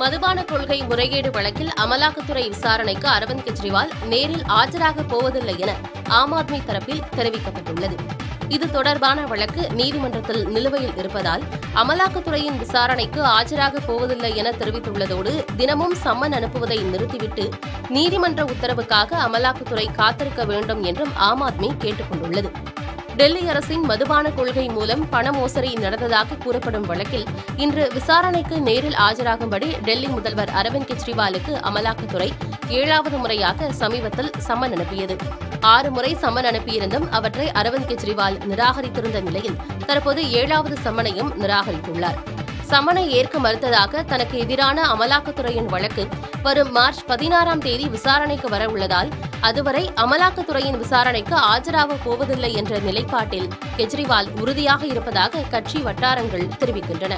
மதுபான கொள்கை முறைகேடு வழக்கில் அமலாக்கத்துறை விசாரணைக்கு அரவிந்த் கெஜ்ரிவால் நேரில் ஆஜராகப் போவதில்லை என ஆம் ஆத்மி தரப்பில் தெரிவிக்கப்பட்டுள்ளது. இது தொடர்பான வழக்கு நீதிமன்றத்தில் நிலுவையில் இருப்பதால் அமலாக்கத்துறையின் விசாரணைக்கு ஆஜராகப் போவதில்லை என தெரிவித்துள்ளதோடு தினமும் சம்மன் அனுப்புவதை நிறுத்திவிட்டு நீதிமன்ற உத்தரவுக்காக அமலாக்கத்துறை காத்திருக்க வேண்டும் என்றும் ஆம் ஆத்மி கேட்டுக் கொண்டுள்ளது. டெல்லி அரசின் மதுபான கொள்கை மூலம் பண மோசடி நடந்ததாக கூறப்படும் வழக்கில் இன்று விசாரணைக்கு நேரில் ஆஜராகும்படி டெல்லி முதல்வர் அரவிந்த் கெஜ்ரிவாலுக்கு அமலாக்கத்துறை 7வது முறையாக சமீபத்தில் சம்மன் அனுப்பியது. 6 முறை சம்மன் அனுப்பியிருந்தும் அவற்றை அரவிந்த் கெஜ்ரிவால் நிராகரித்திருந்த நிலையில் தற்போது 7வது சம்மனையும் நிராகரித்துள்ளார். சம்மனை ஏற்க மறுத்ததாக தனக்கு எதிரான அமலாக்கத்துறையின் வழக்கு வரும் மார்ச் 16ஆம் தேதி விசாரணைக்கு வர உள்ளதால் அதுவரை அமலாக்கத்துறையின் விசாரணைக்கு ஆஜராகப் போவதில்லை என்ற நிலைப்பாட்டில் கெஜ்ரிவால் உறுதியாக இருப்பதாக கட்சி வட்டாரங்கள் தெரிவிக்கின்றன.